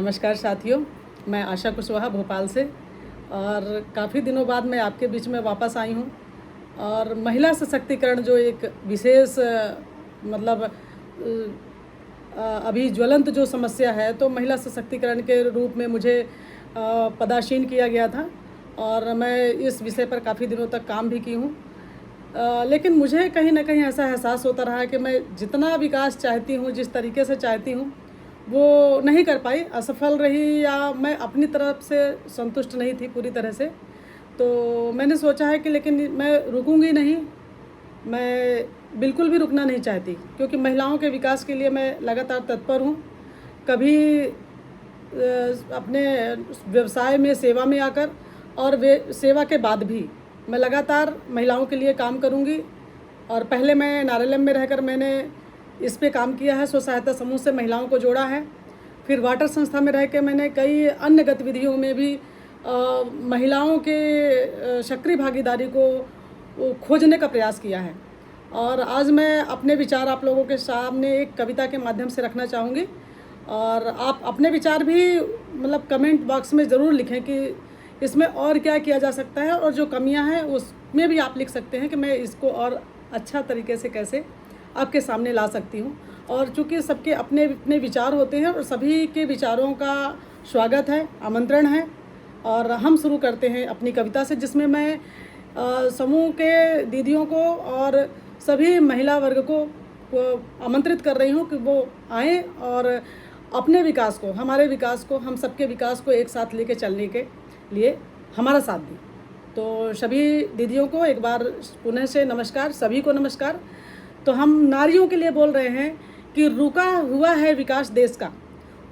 नमस्कार साथियों, मैं आशा कुशवाहा भोपाल से और काफ़ी दिनों बाद मैं आपके बीच में वापस आई हूँ। और महिला सशक्तिकरण जो एक विशेष मतलब अभी ज्वलंत जो समस्या है, तो महिला सशक्तिकरण के रूप में मुझे पदासीन किया गया था और मैं इस विषय पर काफ़ी दिनों तक काम भी की हूँ। लेकिन मुझे कहीं ना कहीं ऐसा एहसास होता रहा कि मैं जितना विकास चाहती हूँ, जिस तरीके से चाहती हूँ, वो नहीं कर पाई, असफल रही, या मैं अपनी तरफ से संतुष्ट नहीं थी पूरी तरह से। तो मैंने सोचा है कि लेकिन मैं रुकूंगी नहीं, मैं बिल्कुल भी रुकना नहीं चाहती, क्योंकि महिलाओं के विकास के लिए मैं लगातार तत्पर हूँ। कभी अपने व्यवसाय में, सेवा में आकर, और वे सेवा के बाद भी मैं लगातार महिलाओं के लिए काम करूँगी। और पहले मैं नारायण में रहकर मैंने इस पे काम किया है, स्व सहायता समूह से महिलाओं को जोड़ा है। फिर वाटर संस्था में रह के मैंने कई अन्य गतिविधियों में भी महिलाओं के सक्रिय भागीदारी को खोजने का प्रयास किया है। और आज मैं अपने विचार आप लोगों के सामने एक कविता के माध्यम से रखना चाहूँगी, और आप अपने विचार भी मतलब कमेंट बॉक्स में ज़रूर लिखें कि इसमें और क्या किया जा सकता है, और जो कमियां हैं उसमें भी आप लिख सकते हैं कि मैं इसको और अच्छा तरीके से कैसे आपके सामने ला सकती हूँ। और चूँकि सबके अपने अपने विचार होते हैं और सभी के विचारों का स्वागत है, आमंत्रण है। और हम शुरू करते हैं अपनी कविता से, जिसमें मैं समूह के दीदियों को और सभी महिला वर्ग को आमंत्रित कर रही हूँ कि वो आएँ और अपने विकास को, हमारे विकास को, हम सबके विकास को एक साथ लेके चलने के लिए हमारा साथ दें। तो सभी दीदियों को एक बार पुनः से नमस्कार, सभी को नमस्कार। तो हम नारियों के लिए बोल रहे हैं कि रुका हुआ है विकास देश का,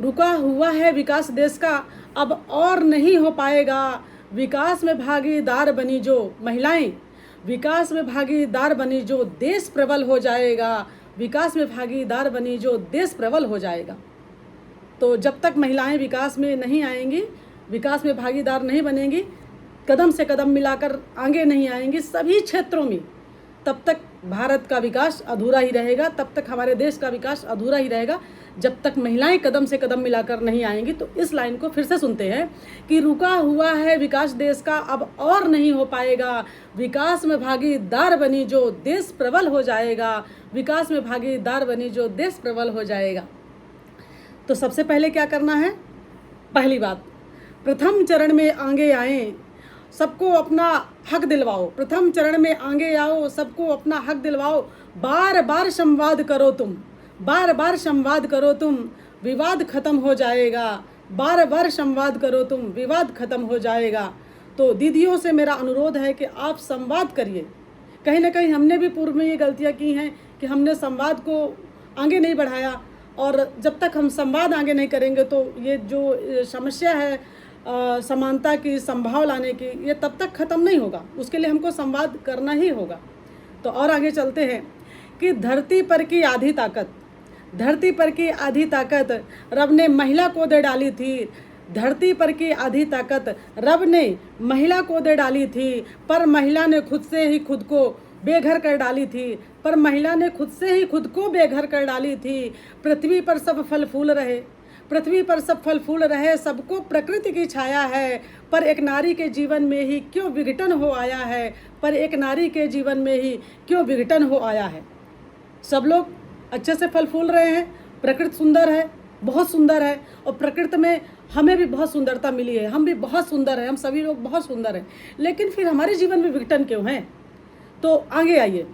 रुका हुआ है विकास देश का, अब और नहीं हो पाएगा। विकास में भागीदार बनी जो महिलाएं, विकास में भागीदार बनी जो देश प्रबल हो जाएगा, विकास में भागीदार बनी जो देश प्रबल हो जाएगा। तो जब तक महिलाएं विकास में नहीं आएंगी, विकास में भागीदार नहीं बनेंगी, कदम से कदम मिलाकर आगे नहीं आएंगी सभी क्षेत्रों में, तब तक भारत का विकास अधूरा ही रहेगा, तब तक हमारे देश का विकास अधूरा ही रहेगा, जब तक महिलाएं कदम से कदम मिलाकर नहीं आएंगी। तो इस लाइन को फिर से सुनते हैं कि रुका हुआ है विकास देश का, अब और नहीं हो पाएगा। विकास में भागीदार बनी जो देश प्रबल हो जाएगा, विकास में भागीदार बनी जो देश प्रबल हो जाएगा। तो सबसे पहले क्या करना है? पहली बात, प्रथम चरण में आगे आएँ, सबको अपना हक दिलवाओ। प्रथम चरण में आगे आओ, सबको अपना हक दिलवाओ। बार बार संवाद करो तुम, बार बार संवाद करो तुम, विवाद खत्म हो जाएगा। बार बार संवाद करो तुम, विवाद खत्म हो जाएगा। तो दीदियों से मेरा अनुरोध है कि आप संवाद करिए। कहीं ना कहीं हमने भी पूर्व में ये गलतियाँ की हैं कि हमने संवाद को आगे नहीं बढ़ाया, और जब तक हम संवाद आगे नहीं करेंगे तो ये जो समस्या है समानता की, संभाव लाने की, ये तब तक ख़त्म नहीं होगा। उसके लिए हमको संवाद करना ही होगा। तो और आगे चलते हैं कि धरती पर की आधी ताकत, धरती पर की आधी ताकत रब ने महिला को दे डाली थी। धरती पर की आधी ताकत रब ने महिला को दे डाली थी, पर महिला ने खुद से ही खुद को बेघर कर डाली थी, पर महिला ने खुद से ही खुद को बेघर कर डाली थी। पृथ्वी पर सब फल फूल रहे, पृथ्वी पर सब फल फूल रहे, सबको प्रकृति की छाया है, पर एक नारी के जीवन में ही क्यों विघटन हो आया है, पर एक नारी के जीवन में ही क्यों विघटन हो आया है। सब लोग अच्छे से फल फूल रहे हैं, प्रकृति सुंदर है, बहुत सुंदर है, और प्रकृति में हमें भी बहुत सुंदरता मिली है, हम भी बहुत सुंदर हैं, हम सभी लोग बहुत सुंदर हैं, लेकिन फिर हमारे जीवन में विघटन क्यों है? तो आगे आइए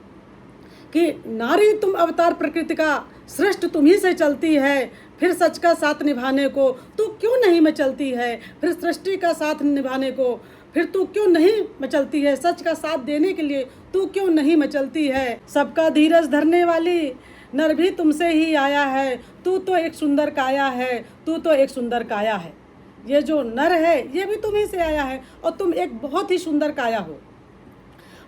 कि नारी तुम अवतार प्रकृति का, श्रेष्ठ तुम्ही से चलती है, फिर सच का साथ निभाने को तू क्यों नहीं मचलती है, फिर सृष्टि का साथ निभाने को फिर तू क्यों नहीं मचलती है, सच का साथ देने के लिए तू क्यों नहीं मचलती है। सबका धीरज धरने वाली नर भी तुमसे ही आया है, तू तो एक सुंदर काया है, तू तो एक सुंदर काया है। ये जो नर है ये भी तुम्ही से आया है, और तुम एक बहुत ही सुंदर काया हो।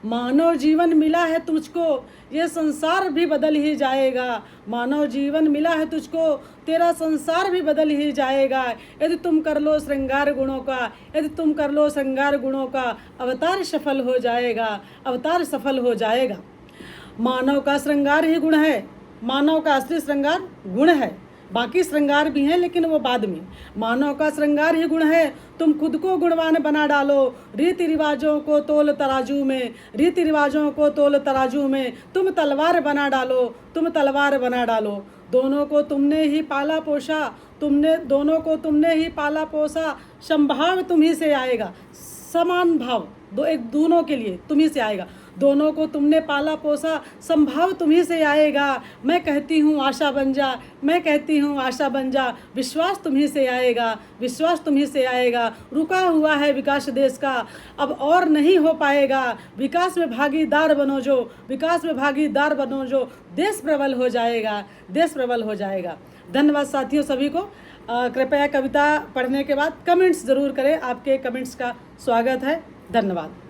मानव जीवन मिला है तुझको, ये संसार भी बदल ही जाएगा। मानव जीवन मिला है तुझको, तेरा संसार भी बदल ही जाएगा। यदि तुम कर लो श्रृंगार गुणों का, यदि तुम कर लो श्रृंगार गुणों का, अवतार सफल हो जाएगा, अवतार सफल हो जाएगा। मानव का श्रृंगार ही गुण है, मानव का असली श्रृंगार गुण है। बाकी श्रृंगार भी हैं लेकिन वो बाद में। मानव का श्रृंगार ही गुण है, तुम खुद को गुणवान बना डालो। रीति रिवाजों को तोल तराजू में, रीति रिवाजों को तोल तराजू में, तुम तलवार बना डालो, तुम तलवार बना डालो। दोनों को तुमने ही पाला पोसा, दोनों को तुमने ही पाला पोसा, संभाव तुम्ही से आएगा। समान भाव दोनों के लिए तुम्ही से आएगा। दोनों को तुमने पाला पोसा, संभाव तुम्ही से आएगा। मैं कहती हूँ आशा बन जा, मैं कहती हूँ आशा बन जा, विश्वास तुम्ही से आएगा, विश्वास तुम्ही से आएगा। रुका हुआ है विकास देश का, अब और नहीं हो पाएगा। विकास में भागीदार बनो जो, विकास में भागीदार बनो जो, देश प्रबल हो जाएगा, देश प्रबल हो जाएगा। धन्यवाद साथियों सभी को। कृपया कविता पढ़ने के बाद कमेंट्स ज़रूर करें, आपके कमेंट्स का स्वागत है। धन्यवाद।